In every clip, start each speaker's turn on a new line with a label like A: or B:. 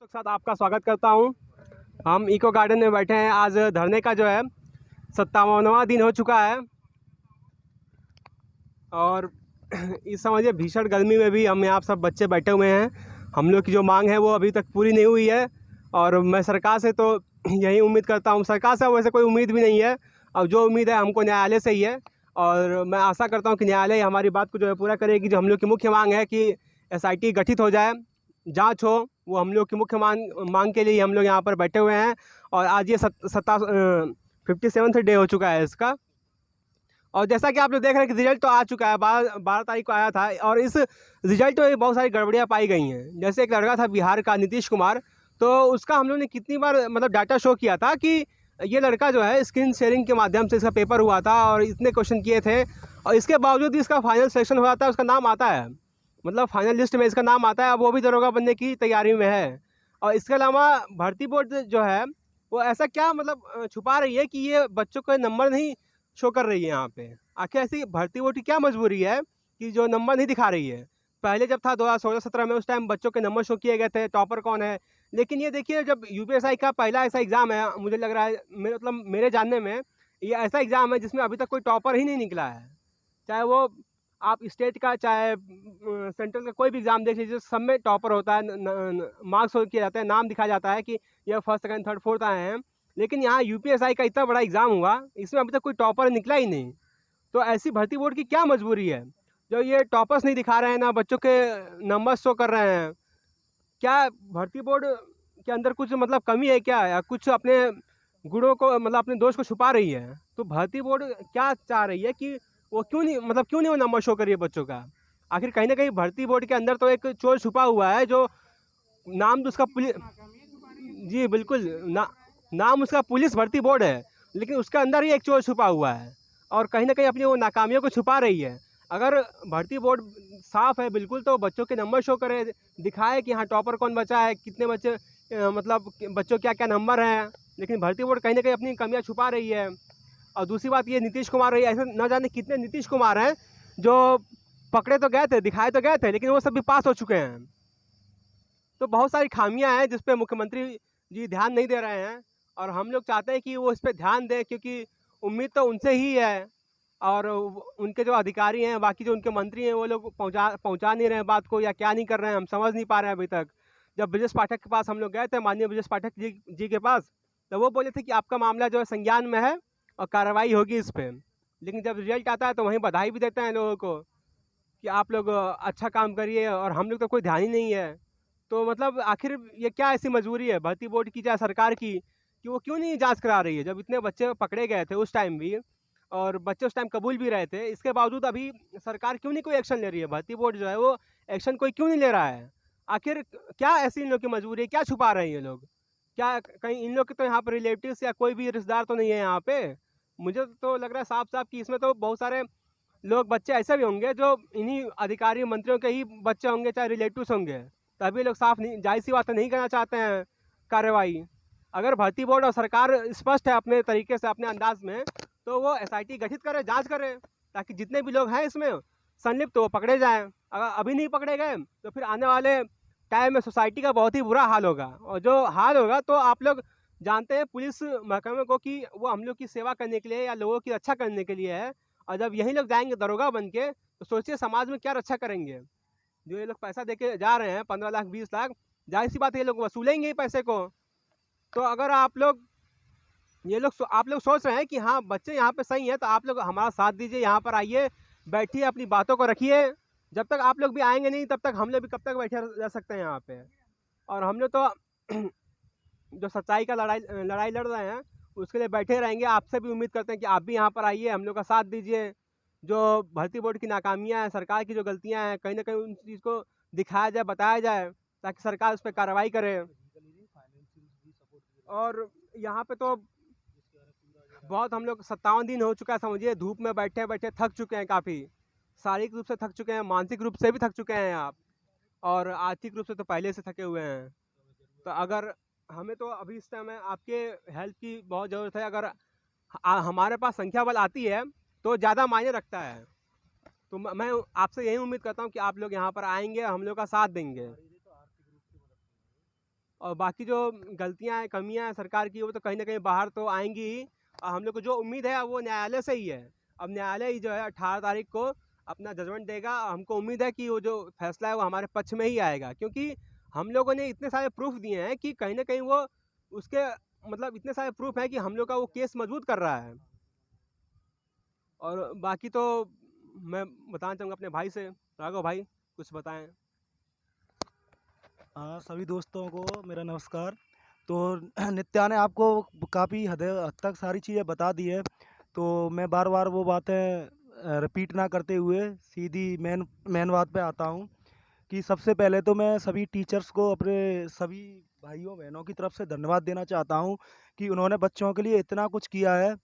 A: के साथ आपका स्वागत करता हूं। हम इको गार्डन में बैठे हैं। आज धरने का जो है 57वां दिन हो चुका है और इस समझिए भीषण गर्मी में भी हम यहाँ सब बच्चे बैठे हुए हैं। हम लोग की जो मांग है वो अभी तक पूरी नहीं हुई है और मैं सरकार से तो यही उम्मीद करता हूँ। सरकार से वैसे कोई उम्मीद भी नहीं है, अब जो उम्मीद है हमको न्यायालय से ही है और मैं आशा करता हूँ कि न्यायालय हमारी बात को जो है पूरा करेगी। जो हम लोग की मुख्य मांग है कि SIT गठित हो जाए, जांच हो, वो हम लोग की मुख्य मांग के लिए हम लोग यहाँ पर बैठे हुए हैं। और आज ये 57th डे हो चुका है इसका। और जैसा कि आप लोग देख रहे हैं कि रिजल्ट तो आ चुका है, 12 तारीख को आया था और इस रिजल्ट में बहुत सारी गड़बड़ियाँ पाई गई हैं। जैसे एक लड़का था बिहार का नीतीश कुमार, तो उसका हम लोग ने कितनी बार मतलब डाटा शो किया था कि ये लड़का जो है स्क्रीन शेयरिंग के माध्यम से इसका पेपर हुआ था और इतने क्वेश्चन किए थे और इसके बावजूद भी इसका फाइनल सिलेक्शन हुआ था, उसका नाम आता है, मतलब फाइनल लिस्ट में इसका नाम आता है। अब वो भी दरोगा बनने की तैयारी में है। और इसके अलावा भर्ती बोर्ड जो है वो ऐसा क्या मतलब छुपा रही है कि ये बच्चों के नंबर नहीं शो कर रही है यहाँ पे। आखिर ऐसी भर्ती बोर्ड की क्या मजबूरी है कि जो नंबर नहीं दिखा रही है। पहले जब था 2016-17 में, उस टाइम बच्चों के नंबर शो किए गए थे, टॉपर कौन है। लेकिन ये देखिए जब UPSI का पहला ऐसा एग्ज़ाम है, मुझे लग रहा है मेरे जानने में ये ऐसा एग्ज़ाम है जिसमें अभी तक कोई टॉपर ही नहीं निकला है। चाहे वो आप स्टेट का चाहे सेंट्रल का कोई भी एग्ज़ाम देख लीजिए, सब में टॉपर होता है, मार्क्स शो किए जाते हैं, नाम दिखाया जाता है कि यह फर्स्ट सेकंड थर्ड फोर्थ आए हैं। लेकिन यहाँ UPSI का इतना बड़ा एग्ज़ाम हुआ, इसमें अभी तक कोई टॉपर निकला ही नहीं। तो ऐसी भर्ती बोर्ड की क्या मजबूरी है जो ये टॉपर्स नहीं दिखा रहे हैं, ना बच्चों के नंबर शो कर रहे हैं। क्या भर्ती बोर्ड के अंदर कुछ मतलब कमी है क्या, या कुछ अपने गुणों को मतलब अपने दोष को छुपा रही है। तो भर्ती बोर्ड क्या चाह रही है कि वो क्यों नहीं वो नंबर शो कर रही है बच्चों का। आखिर कहीं ना कहीं भर्ती बोर्ड के अंदर तो एक चोर छुपा हुआ है जो नाम तो उसका पुलिस, जी बिल्कुल नाम उसका पुलिस भर्ती बोर्ड है, लेकिन उसके अंदर ही एक चोर छुपा हुआ है और कहीं ना कहीं अपनी वो नाकामियों को छुपा रही है। अगर भर्ती बोर्ड साफ है बिल्कुल तो बच्चों के नंबर शो करे, दिखाए कि हाँ टॉपर कौन बचा है, कितने बच्चे मतलब बच्चों क्या क्या नंबर हैं। लेकिन भर्ती बोर्ड कहीं ना कहीं अपनी कमियां छुपा रही है। और दूसरी बात ये नीतीश कुमार रही, ऐसे न जाने कितने नीतीश कुमार हैं जो पकड़े तो गए थे, दिखाए तो गए थे, लेकिन वो सब भी पास हो चुके हैं। तो बहुत सारी खामियां हैं जिस पे मुख्यमंत्री जी ध्यान नहीं दे रहे हैं और हम लोग चाहते हैं कि वो इस पर ध्यान दें, क्योंकि उम्मीद तो उनसे ही है। और उनके जो अधिकारी हैं, बाकी जो उनके मंत्री हैं, वो लोग पहुंचा नहीं रहे हैं बात को, या क्या नहीं कर रहे हैं हम समझ नहीं पा रहे हैं अभी तक। जब ब्रजेश पाठक के पास हम लोग गए थे, माननीय ब्रजेश पाठक जी के पास, तो वो बोले थे कि आपका मामला जो है संज्ञान में है और कार्रवाई होगी इस पर। लेकिन जब रिजल्ट आता है तो वहीं बधाई भी देते हैं लोगों को कि आप लोग अच्छा काम करिए, और हम लोग तो कोई ध्यान ही नहीं है। तो मतलब आखिर ये क्या ऐसी मजबूरी है भर्ती बोर्ड की या सरकार की कि वो क्यों नहीं जांच करा रही है। जब इतने बच्चे पकड़े गए थे उस टाइम भी, और बच्चे उस टाइम कबूल भी रहे थे, इसके बावजूद अभी सरकार क्यों नहीं कोई एक्शन ले रही है। भर्ती बोर्ड जो है वो एक्शन कोई क्यों नहीं ले रहा है। आखिर क्या ऐसी इन लोग की मजबूरी है, क्या छुपा रहे हैं ये लोग। क्या कहीं इन लोग के तो यहाँ पर रिलेटिव्स या कोई भी रिश्तेदार तो नहीं है यहाँ पे। मुझे तो लग रहा है साफ साफ कि इसमें तो बहुत सारे लोग बच्चे ऐसे भी होंगे जो इन्हीं अधिकारी मंत्रियों के ही बच्चे होंगे, चाहे रिलेटिव्स होंगे। तभी लोग साफ नहीं, जाहिर सी बात है, नहीं करना चाहते हैं कार्रवाई। अगर भर्ती बोर्ड और सरकार स्पष्ट है अपने तरीके से, अपने अंदाज में, तो वो SIT गठित करे, जांच करे, ताकि जितने भी लोग हैं इसमें संलिप्त तो वो पकड़े जाएं। अगर अभी नहीं पकड़े गए तो फिर आने वाले टाइम में सोसाइटी का बहुत ही बुरा हाल होगा। और जो हाल होगा तो आप लोग जानते हैं पुलिस महकमे को कि वो हम लोग की सेवा करने के लिए या लोगों की रक्षा करने के लिए है। और जब यही लोग जाएंगे दरोगा बन के, तो सोचिए समाज में क्या रक्षा करेंगे। जो ये लोग पैसा देके जा रहे हैं 15 लाख 20 लाख, जाहिर सी बात है ये लोग वसूलेंगे ही पैसे को। तो अगर आप लोग सोच रहे हैं कि हाँ बच्चे यहाँ पे सही है, तो आप लोग हमारा साथ दीजिए, यहाँ पर आइए, बैठिए, अपनी बातों को रखिए। जब तक आप लोग भी आएंगे नहीं तब तक हम लोग भी कब तक बैठे रह सकते हैं यहाँ पे। और हम लोग तो जो सच्चाई का लड़ाई लड़ रहे हैं उसके लिए बैठे रहेंगे। आपसे भी उम्मीद करते हैं कि आप भी यहाँ पर आइए, हम लोग का साथ दीजिए। जो भर्ती बोर्ड की नाकामियाँ हैं, सरकार की जो गलतियाँ हैं, कहीं ना कहीं उन चीज़ को दिखाया जाए, बताया जाए, ताकि सरकार उस पर कार्रवाई करे। और यहाँ पे तो बहुत हम लोग 57 दिन हो चुका है समझिए, धूप में बैठे बैठे थक चुके हैं काफ़ी। शारीरिक रूप से थक चुके हैं, मानसिक रूप से भी थक चुके हैं आप, और आर्थिक रूप से तो पहले से थके हुए हैं। तो अगर हमें तो अभी इस टाइम में आपके हेल्प की बहुत ज़रूरत है। अगर हमारे पास संख्या बल आती है तो ज़्यादा मायने रखता है। तो मैं आपसे यही उम्मीद करता हूँ कि आप लोग यहाँ पर आएंगे, हम लोग का साथ देंगे। और बाकी जो गलतियाँ हैं, कमियाँ हैं सरकार की, वो तो कहीं न कहीं बाहर तो आएँगी ही। हम लोग को जो उम्मीद है वो न्यायालय से ही है। अब न्यायालय ही जो है 18 तारीख को अपना जजमेंट देगा। हमको उम्मीद है कि वो जो फैसला है वो हमारे पक्ष में ही आएगा, क्योंकि हम लोगों ने इतने सारे प्रूफ़ दिए हैं कि कहीं न कहीं वो उसके मतलब इतने सारे प्रूफ़ हैं कि हम लोग का वो केस मज़बूत कर रहा है। और बाकी तो मैं बताना चाहूँगा अपने भाई से। राघव भाई, कुछ बताएँ?
B: हाँ, सभी दोस्तों को मेरा नमस्कार। तो नित्या ने आपको काफ़ी हद तक सारी चीज़ें बता दी है, तो मैं बार-बार वो बातें रिपीट ना करते हुए सीधी मेन मेन बात पे आता हूँ कि सबसे पहले तो मैं सभी टीचर्स को अपने सभी भाइयों-बहनों की तरफ से धन्यवाद देना चाहता हूँ कि उन्होंने बच्चों के लिए इतना कुछ किया है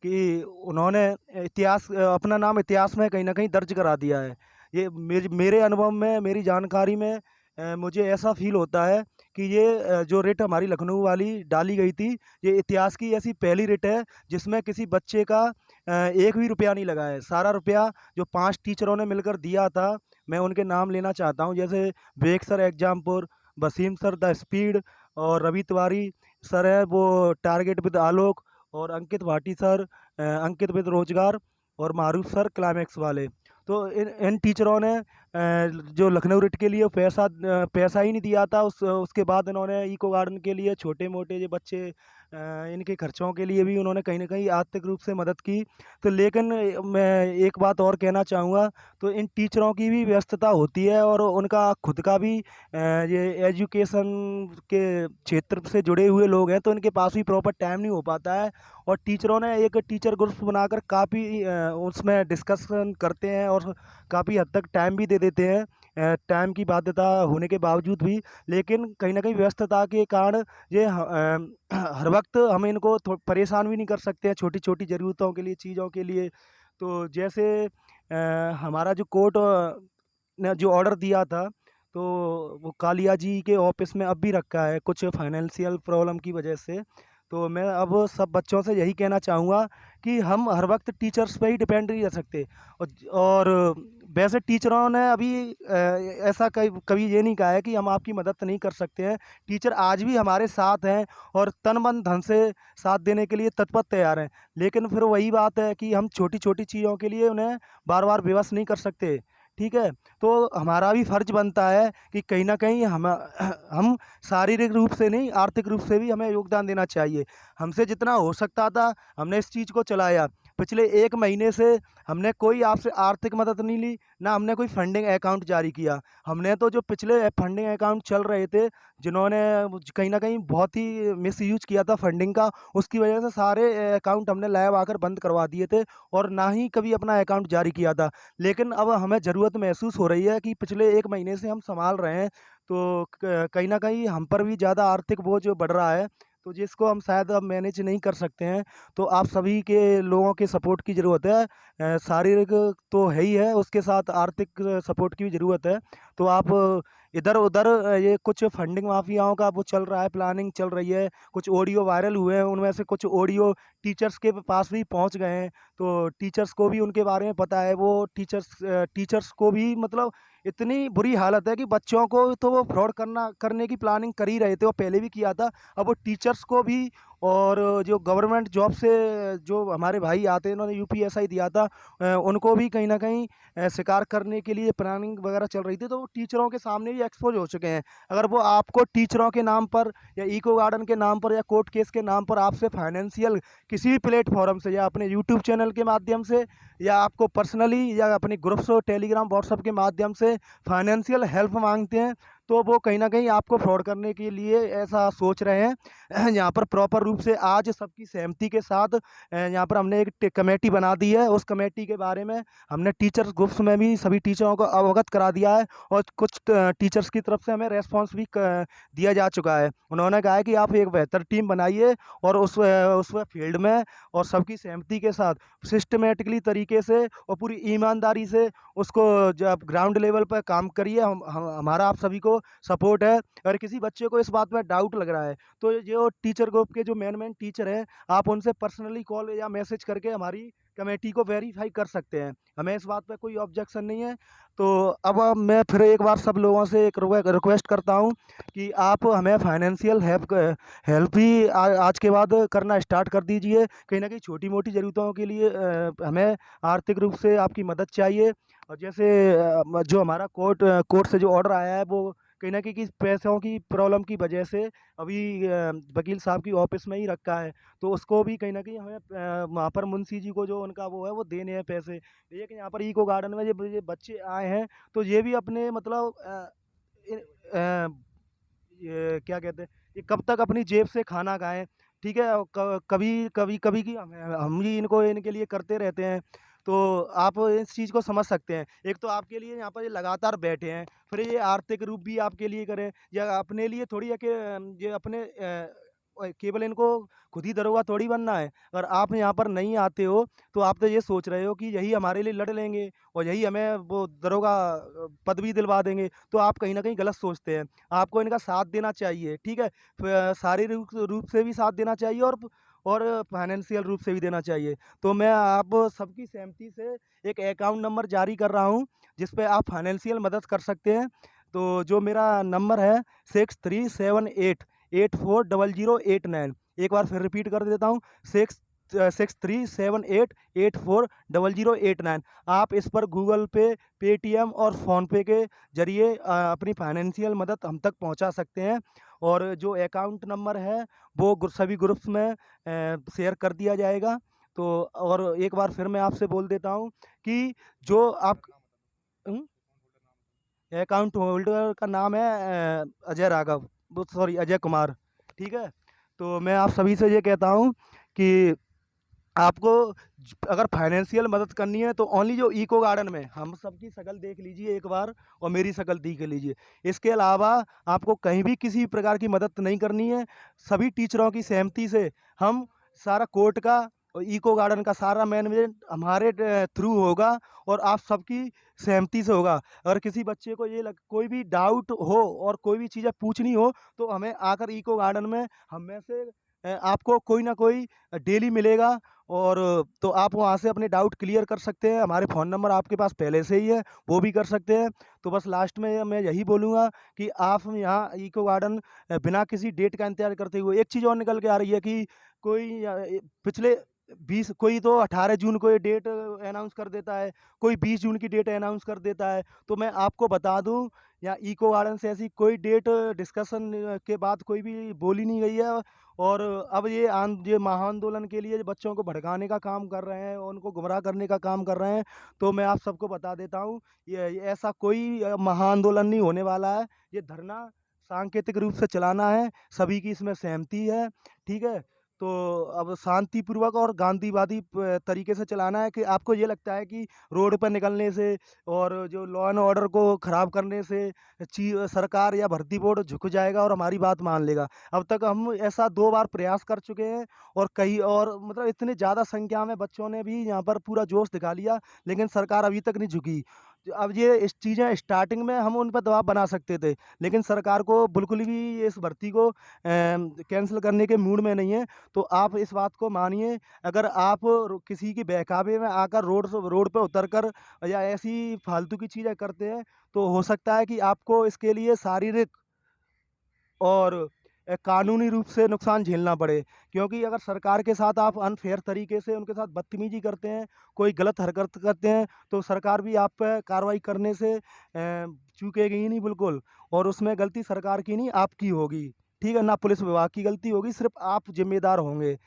B: कि उन्होंने अपना नाम इतिहास में कहीं न कहीं दर्ज करा दिया है। ये मेरे अनुभव में, मेरी जानकारी में मुझे ऐसा फ़ील होता है कि ये जो रिट हमारी लखनऊ वाली डाली गई थी, ये इतिहास की ऐसी पहली रिट है जिसमें किसी बच्चे का एक भी रुपया नहीं लगा है। सारा रुपया जो 5 टीचरों ने मिलकर दिया था, मैं उनके नाम लेना चाहता हूँ, जैसे Vivek sir Exampur, Wasim sir the speed और रवि तिवारी सर है वो टारगेट विद आलोक, और अंकित भाटी सर अंकित विद रोजगार, और मारूफ सर क्लाइमेक्स वाले। तो इन इन टीचरों ने जो लखनऊ रिट के लिए पैसा ही नहीं दिया था, उसके बाद इन्होंने इको गार्डन के लिए छोटे मोटे जो बच्चे इनके खर्चों के लिए भी उन्होंने कहीं ना कहीं आर्थिक रूप से मदद की। तो लेकिन मैं एक बात और कहना चाहूँगा, तो इन टीचरों की भी व्यस्तता होती है और उनका खुद का भी ये एजुकेशन के क्षेत्र से जुड़े हुए लोग हैं, तो इनके पास भी प्रॉपर टाइम नहीं हो पाता है। और टीचरों ने एक टीचर ग्रुप बनाकर काफ़ी उसमें डिस्कशन करते हैं और काफ़ी हद तक टाइम भी दे देते हैं, टाइम की बाध्यता होने के बावजूद भी। लेकिन कहीं न कहीं व्यस्तता के कारण हर वक़्त हम इनको परेशान भी नहीं कर सकते हैं छोटी-छोटी ज़रूरतों के लिए, चीज़ों के लिए। तो जैसे हमारा जो कोर्ट ने जो ऑर्डर दिया था, तो वो कालिया जी के ऑफ़िस में अब भी रखा है कुछ फाइनेंशियल प्रॉब्लम की वजह से। तो मैं अब सब बच्चों से यही कहना चाहूँगा कि हम हर वक़्त टीचर्स पे ही डिपेंड नहीं रह सकते। और वैसे टीचरों ने अभी ऐसा कभी ये नहीं कहा है कि हम आपकी मदद नहीं कर सकते हैं। टीचर आज भी हमारे साथ हैं और तन मन धन से साथ देने के लिए तत्पर तैयार हैं। लेकिन फिर वही बात है कि हम छोटी-छोटी चीज़ों के लिए उन्हें बार-बार विवश नहीं कर सकते, ठीक है? तो हमारा भी फ़र्ज़ बनता है कि कहीं न कहीं हम शारीरिक रूप से नहीं, आर्थिक रूप से भी हमें योगदान देना चाहिए। हमसे जितना हो सकता था, हमने इस चीज़ को चलाया। पिछले 1 महीने से हमने कोई आपसे आर्थिक मदद नहीं ली, ना हमने कोई फंडिंग अकाउंट जारी किया। हमने तो जो पिछले फंडिंग अकाउंट चल रहे थे, जिन्होंने कहीं न कहीं बहुत ही मिसयूज़ किया था फंडिंग का, उसकी वजह से सारे अकाउंट हमने लाइव आकर बंद करवा दिए थे और ना ही कभी अपना अकाउंट जारी किया था। लेकिन अब हमें ज़रूरत महसूस हो रही है कि पिछले 1 महीने से हम सँभाल रहे हैं, तो क कहीं न कहीं हम पर भी ज़्यादा आर्थिक बोझ बढ़ रहा है, तो जिसको हम शायद अब मैनेज नहीं कर सकते हैं। तो आप सभी के लोगों के सपोर्ट की ज़रूरत है। शारीरिक तो है ही है, उसके साथ आर्थिक सपोर्ट की भी ज़रूरत है। तो आप इधर-उधर ये कुछ फंडिंग माफियाओं का वो चल रहा है, प्लानिंग चल रही है, कुछ ऑडियो वायरल हुए हैं, उनमें से कुछ ऑडियो टीचर्स के पास भी पहुँच गए हैं। तो टीचर्स को भी उनके बारे में पता है, वो टीचर्स को भी मतलब इतनी बुरी हालत है कि बच्चों को तो वो फ्रॉड करने की प्लानिंग कर ही रहे थे, वो पहले भी किया था। अब वो टीचर्स को भी, और जो गवर्नमेंट जॉब से जो हमारे भाई आते हैं, उन्होंने यूपीएसआई दिया था, उनको भी कहीं न कहीं शिकार करने के लिए प्लानिंग वगैरह चल रही थी, तो वो टीचरों के सामने भी एक्सपोज़ हो चुके हैं। अगर वो आपको टीचरों के नाम पर या इको गार्डन के नाम पर या कोर्ट केस के नाम पर आपसे फाइनेंशियल किसी भी प्लेटफ़ॉर्म से या अपने यूट्यूब चैनल के माध्यम से या आपको पर्सनली या अपने ग्रुप्स और टेलीग्राम, व्हाट्सएप के माध्यम से फाइनेंशियल हेल्प माँगते हैं, तो वो कहीं न कहीं आपको फ्रॉड करने के लिए ऐसा सोच रहे हैं। यहाँ पर प्रॉपर रूप से आज सबकी सहमति के साथ यहाँ पर हमने एक कमेटी बना दी है। उस कमेटी के बारे में हमने टीचर्स ग्रुप्स में भी सभी टीचरों को अवगत करा दिया है और कुछ टीचर्स की तरफ से हमें रेस्पॉन्स भी दिया जा चुका है। उन्होंने कहा है कि आप एक बेहतर टीम बनाइए और उस फील्ड में और सबकी सहमति के साथ सिस्टमेटिकली तरीके से और पूरी ईमानदारी से उसको जब ग्राउंड लेवल पर काम करिए। हमारा आप सभी को सपोर्ट है। अगर किसी बच्चे को इस बात में डाउट लग रहा है, तो जो टीचर ग्रुप के जो मेन टीचर हैं, आप उनसे पर्सनली कॉल या मैसेज करके हमारी कमेटी को वेरीफाई कर सकते हैं। हमें इस बात पे कोई ऑब्जेक्शन नहीं है। तो अब मैं फिर एक बार सब लोगों से एक रिक्वेस्ट करता हूँ कि आप हमें फाइनेंशियल हेल्प भी आज के बाद करना स्टार्ट कर दीजिए। कहीं न कहीं छोटी-मोटी ज़रूरतों के लिए हमें आर्थिक रूप से आपकी मदद चाहिए। और जैसे जो हमारा कोर्ट से जो ऑर्डर आया है, वो कहीं न कहीं कि पैसों की प्रॉब्लम की वजह से अभी वकील साहब की ऑफ़िस में ही रखा है। तो उसको भी कहीं न कहीं हमें वहाँ पर मुंशी जी को जो उनका वो है, वो देने हैं पैसे। एक यहाँ पर इको गार्डन में ये बच्चे आए हैं, तो ये भी अपने मतलब इ ये क्या कहते हैं, ये कब तक अपनी जेब से खाना खाएँ, ठीक है? और क कभी कभी कभी की हम ही इनको इनके लिए करते रहते हैं। तो आप इस चीज़ को समझ सकते हैं। एक तो आपके लिए यहाँ पर ये लगातार बैठे हैं, फिर ये आर्थिक रूप भी आपके लिए करें, या अपने लिए थोड़ी है कि ये अपने केवल इनको खुद ही दरोगा थोड़ी बनना है। अगर आप यहाँ पर नहीं आते हो, तो आप तो ये सोच रहे हो कि यही हमारे लिए लड़ लेंगे और यही हमें वो दरोगा पद भी दिलवा देंगे, तो आप कहीं न कहीं गलत सोचते हैं। आपको इनका साथ देना चाहिए, ठीक है? शारीरिक रूप से भी साथ देना चाहिए और फाइनेंशियल रूप से भी देना चाहिए। तो मैं आप सबकी सहमति से एक अकाउंट नंबर जारी कर रहा हूँ, जिस पे आप फाइनेंशियल मदद कर सकते हैं। तो जो मेरा नंबर है 6378840089। एक बार फिर रिपीट कर देता हूँ, 6378840089। आप इस पर गूगल पे, पेटीएम और फ़ोनपे के ज़रिए अपनी फाइनेंशियल मदद हम तक पहुँचा सकते हैं। और जो अकाउंट नंबर है, वो सभी ग्रुप्स में शेयर कर दिया जाएगा। तो और एक बार फिर मैं आपसे बोल देता हूँ कि जो आप हुँ? अकाउंट होल्डर का नाम है अजय राघव, वो सॉरी अजय कुमार, ठीक है? तो मैं आप सभी से ये कहता हूँ कि आपको अगर फाइनेंशियल मदद करनी है, तो ओनली जो इको गार्डन में हम सबकी शक्ल देख लीजिए एक बार और मेरी शक्ल देख लीजिए। इसके अलावा आपको कहीं भी किसी प्रकार की मदद नहीं करनी है। सभी टीचरों की सहमति से हम सारा कोर्ट का और इको गार्डन का सारा मैनेजमेंट हमारे थ्रू होगा और आप सबकी सहमति से होगा। अगर किसी बच्चे को कोई भी डाउट हो और कोई भी चीज़ें पूछनी हो, तो हमें आकर इको गार्डन में हम में से आपको कोई ना कोई डेली मिलेगा। और तो आप वहाँ से अपने डाउट क्लियर कर सकते हैं। हमारे फ़ोन नंबर आपके पास पहले से ही है, वो भी कर सकते हैं। तो बस लास्ट में मैं यही बोलूँगा कि आप यहाँ इको गार्डन बिना किसी डेट का इंतज़ार करते हुए, एक चीज़ और निकल के आ रही है कि कोई पिछले 20 कोई तो 18 जून को ये डेट अनाउंस कर देता है, कोई 20 जून की डेट अनाउंस कर देता है। तो मैं आपको बता दूँ, यहाँ इको गार्डन से ऐसी कोई डेट डिस्कशन के बाद कोई भी बोली नहीं गई है। और अब ये महाआंदोलन के लिए बच्चों को भड़काने का काम कर रहे हैं, उनको गुमराह करने का काम कर रहे हैं। तो मैं आप सबको बता देता हूँ, ये ऐसा कोई महाआंदोलन नहीं होने वाला है। ये धरना सांकेतिक रूप से चलाना है, सभी की इसमें सहमति है, ठीक है? तो अब शांतिपूर्वक और गांधीवादी तरीके से चलाना है। कि आपको ये लगता है कि रोड पर निकलने से और जो लॉ एंड ऑर्डर को ख़राब करने से सरकार या भर्ती बोर्ड झुक जाएगा और हमारी बात मान लेगा। अब तक हम ऐसा 2 बार प्रयास कर चुके हैं और कई और मतलब इतनी ज़्यादा संख्या में बच्चों ने भी यहाँ पर पूरा जोश दिखा लिया, लेकिन सरकार अभी तक नहीं झुकी। अब ये इस चीज़ें स्टार्टिंग में हम उन पर दबाव बना सकते थे, लेकिन सरकार को बिल्कुल भी इस भर्ती को कैंसल करने के मूड में नहीं है। तो आप इस बात को मानिए, अगर आप किसी के बहकावे में आकर रोड पे उतर कर या ऐसी फालतू की चीज़ें करते हैं, तो हो सकता है कि आपको इसके लिए शारीरिक और कानूनी रूप से नुकसान झेलना पड़े। क्योंकि अगर सरकार के साथ आप अनफ़ेयर तरीके से उनके साथ बदतमीज़ी करते हैं, कोई गलत हरकत करते हैं, तो सरकार भी आप पे कार्रवाई करने से चूकेगी ही नहीं बिल्कुल। और उसमें गलती सरकार की नहीं, आपकी होगी, ठीक है? ना पुलिस विभाग की गलती होगी, सिर्फ़ आप ज़िम्मेदार होंगे।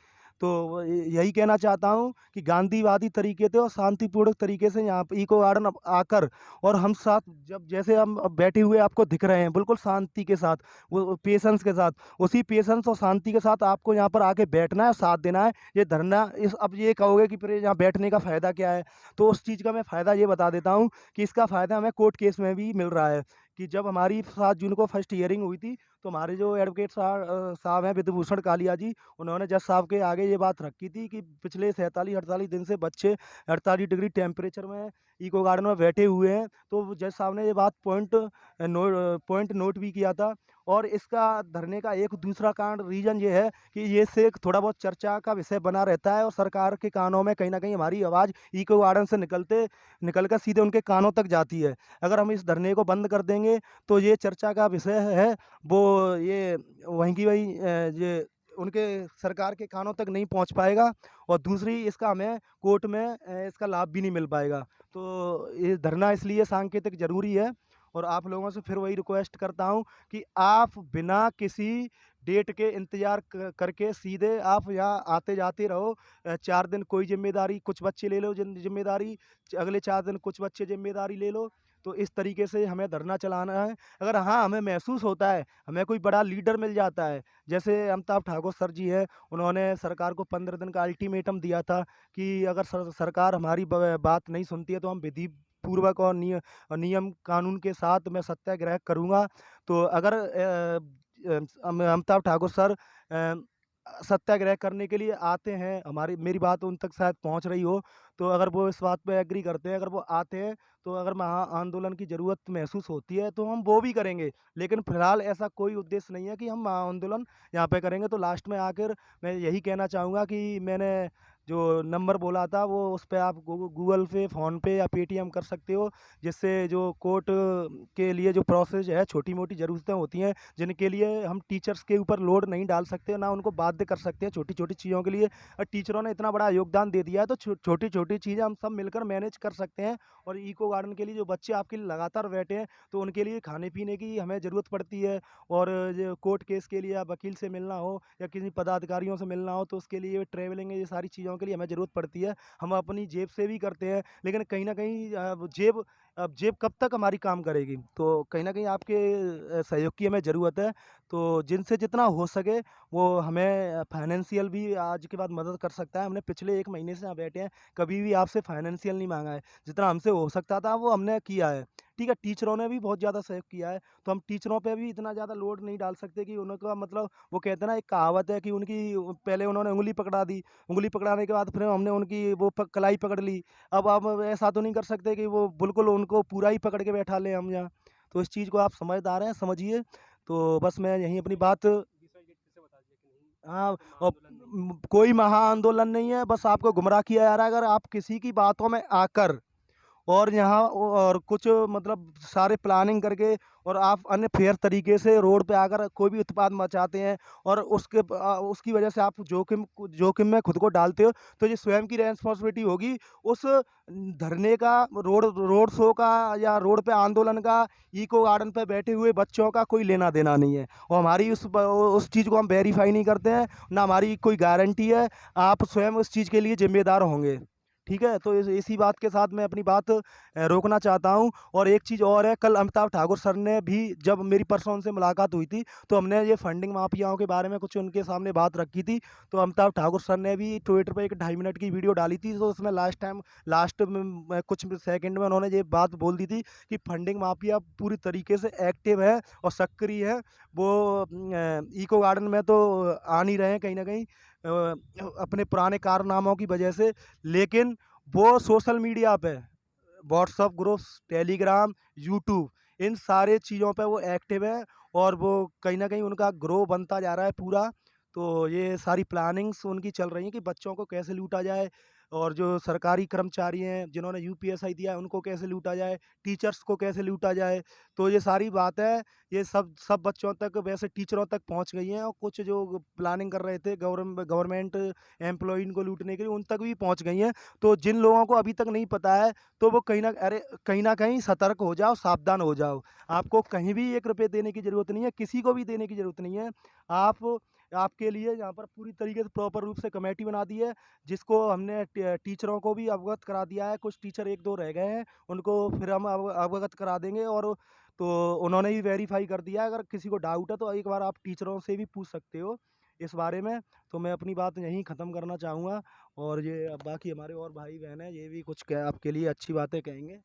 B: तो यही कहना चाहता हूँ कि गांधीवादी तरीके से और शांतिपूर्वक तरीके से यहाँ पे इको गार्डन अब आकर और हम साथ जब जैसे हम अब बैठे हुए आपको दिख रहे हैं, बिल्कुल शांति के साथ, वो पेशेंस के साथ, उसी पेशेंस और शांति के साथ आपको यहाँ पर आके बैठना है, साथ देना है। ये धरना इस अब ये कहोगे कि फिर यहाँ बैठने का फ़ायदा क्या है? तो उस चीज़ का मैं फ़ायदा ये बता देता हूँ कि इसका फ़ायदा हमें कोर्ट केस में भी मिल रहा है। कि जब हमारी 7 जून को फर्स्ट हियरिंग हुई थी, तो हमारे जो एडवोकेट साहब हैं विधुभूषण कालिया जी, उन्होंने जज साहब के आगे ये बात रखी थी कि पिछले 47-48 दिन से बच्चे 48 डिग्री टेम्परेचर में इको गार्डन में बैठे हुए हैं। तो जज साहब ने ये बात पॉइंट नोट भी किया था। और इसका धरने का एक दूसरा कारण रीज़न ये है कि ये से थोड़ा बहुत चर्चा का विषय बना रहता है और सरकार के कानों में कहीं न कहीं हमारी आवाज़ इको गार्डन से निकलकर सीधे उनके कानों तक जाती है। अगर हम इस धरने को बंद कर देंगे तो ये चर्चा का विषय है, वो ये वहीं की वहीं ये उनके सरकार के कानों तक नहीं पहुँच पाएगा और दूसरी इसका हमें कोर्ट में इसका लाभ भी नहीं मिल पाएगा। तो ये धरना इसलिए सांकेतिक ज़रूरी है और आप लोगों से फिर वही रिक्वेस्ट करता हूँ कि आप बिना किसी डेट के इंतज़ार करके सीधे आप यहाँ आते-जाते रहो। 4 दिन कोई ज़िम्मेदारी, कुछ बच्चे ले लो ज़िम्मेदारी, अगले 4 दिन कुछ बच्चे ज़िम्मेदारी ले लो। तो इस तरीके से हमें धरना चलाना है। अगर हाँ, हमें महसूस होता है, हमें कोई बड़ा लीडर मिल जाता है, जैसे अमिताभ ठाकुर सर जी हैं, उन्होंने सरकार को 15 दिन का अल्टीमेटम दिया था कि अगर सरकार हमारी बात नहीं सुनती है तो हम विधि पूर्वक और नियम कानून के साथ मैं सत्याग्रह करूँगा। तो अगर अमिताभ ठाकुर सर सत्याग्रह करने के लिए आते हैं, हमारी मेरी बात उन तक शायद पहुँच रही हो, तो अगर वो इस बात पे एग्री करते हैं, अगर वो आते हैं, तो अगर महा आंदोलन की ज़रूरत महसूस होती है, तो हम वो भी करेंगे। लेकिन फ़िलहाल ऐसा कोई उद्देश्य नहीं है कि हम महा आंदोलन यहाँ पे करेंगे। तो लास्ट में आकर मैं यही कहना चाहूँगा कि मैंने जो नंबर बोला था, वो उस पे आप गूगल पे, फ़ोनपे या पेटीएम कर सकते हो, जिससे जो कोर्ट के लिए जो प्रोसेस है, छोटी-मोटी ज़रूरतें होती हैं, जिनके लिए हम टीचर्स के ऊपर लोड नहीं डाल सकते, ना उनको बाध्य कर सकते हैं छोटी-छोटी चीज़ों के लिए। टीचरों ने इतना बड़ा योगदान दे दिया है, तो छोटी-छोटी चीज़ें हम सब मिलकर मैनेज कर सकते हैं। और इको गार्डन के लिए जो बच्चे आपके लिए लगातार बैठे हैं, तो उनके लिए खाने-पीने की हमें ज़रूरत पड़ती है और जो कोर्ट केस के लिए या वकील से मिलना हो या किसी पदाधिकारियों से मिलना हो, तो उसके लिए ट्रैवलिंग, ये सारी चीज़ों के लिए हमें ज़रूरत पड़ती है। हम अपनी जेब से भी करते हैं, लेकिन कहीं न कहीं अब जेब कब तक हमारी काम करेगी? तो कहीं न कहीं आपके सहयोग की हमें ज़रूरत है। तो जिनसे जितना हो सके वो हमें फाइनेंशियल भी आज के बाद मदद कर सकता है। हमने पिछले 1 महीने से यहाँ बैठे हैं, कभी भी आपसे फाइनेंशियल नहीं माँगा है। जितना हमसे हो सकता था वो हमने किया है। ठीक है, टीचरों ने भी बहुत ज़्यादा सहयोग किया है, तो हम टीचरों पे भी इतना ज़्यादा लोड नहीं डाल सकते कि उनका मतलब, वो कहते हैं ना, एक कहावत है कि उनकी पहले उन्होंने उँगली पकड़ा दी, उँगली पकड़ाने के बाद फिर हमने उनकी वो कलाई पकड़ ली। अब हम ऐसा तो नहीं कर सकते कि वो बिल्कुल उनको पूरा ही पकड़ के बैठा लें हम यहाँ। तो इस चीज़ को आप समझदार हैं, समझिए। तो बस मैं यहीं अपनी बात, हाँ, और कोई महा-आंदोलन नहीं है, बस आपको गुमराह किया जा रहा है। अगर आप किसी की बातों में आकर और यहाँ और कुछ मतलब सारे प्लानिंग करके और आप अन्य फेयर तरीके से रोड पे आकर कोई भी उत्पात मचाते हैं और उसकी वजह से आप जोखिम में खुद को डालते हो, तो ये स्वयं की रिस्पॉन्सिबिलिटी होगी। उस धरने का, रोड रोड शो का या रोड पे आंदोलन का इको गार्डन पे बैठे हुए बच्चों का कोई लेना-देना नहीं है और हमारी उस चीज़ को हम वेरीफ़ाई नहीं करते हैं, ना हमारी कोई गारंटी है। आप स्वयं उस चीज़ के लिए ज़िम्मेदार होंगे। ठीक है? तो इसी बात के साथ मैं अपनी बात रोकना चाहता हूँ। और एक चीज़ और है, कल अमिताभ ठाकुर सर ने भी, जब मेरी परसों उनसे मुलाकात हुई थी, तो हमने ये फंडिंग माफियाओं के बारे में कुछ उनके सामने बात रखी थी। तो अमिताभ ठाकुर सर ने भी ट्विटर पे एक 2.5 मिनट की वीडियो डाली थी, तो उसमें लास्ट में कुछ सेकंड में उन्होंने ये बात बोल दी थी कि फंडिंग माफिया पूरी तरीके से एक्टिव है और सक्रिय है। वो इको गार्डन में तो आ नहीं रहे हैं कहीं न कहीं अपने पुराने कारनामों की वजह से, लेकिन वो सोशल मीडिया पे, व्हाट्सएप ग्रुप्स, टेलीग्राम, यूट्यूब, इन सारे चीज़ों पे वो एक्टिव है और वो कहीं न कहीं उनका ग्रो बनता जा रहा है पूरा। तो ये सारी प्लानिंग्स उनकी चल रही हैं कि बच्चों को कैसे लूटा जाए और जो सरकारी कर्मचारी हैं, जिन्होंने यूपीएसआई दिया है, उनको कैसे लूटा जाए, टीचर्स को कैसे लूटा जाए। तो ये सारी बातें, ये सब सब बच्चों तक, वैसे टीचरों तक पहुँच गई हैं और कुछ जो प्लानिंग कर रहे थे गवर्नमेंट एम्प्लॉयी को लूटने के लिए, उन तक भी पहुँच गई हैं। तो जिन लोगों को अभी तक नहीं पता है, तो वो कहीं न कहीं सतर्क हो जाओ, सावधान हो जाओ। आपको कहीं भी 1 रुपए देने की ज़रूरत नहीं है, किसी को भी देने की ज़रूरत नहीं है। आप आपके लिए यहाँ पर पूरी तरीके से प्रॉपर रूप से कमेटी बना दी है, जिसको हमने टीचरों को भी अवगत करा दिया है। कुछ टीचर 1-2 रह गए हैं, उनको फिर हम अवगत करा देंगे और तो उन्होंने भी वेरीफ़ाई कर दिया है। अगर किसी को डाउट है, तो एक बार आप टीचरों से भी पूछ सकते हो इस बारे में। तो मैं अपनी बात यहीं ख़त्म करना चाहूँगा और ये अब बाकी हमारे और भाई-बहन हैं, ये भी कुछ आपके लिए अच्छी बातें कहेंगे।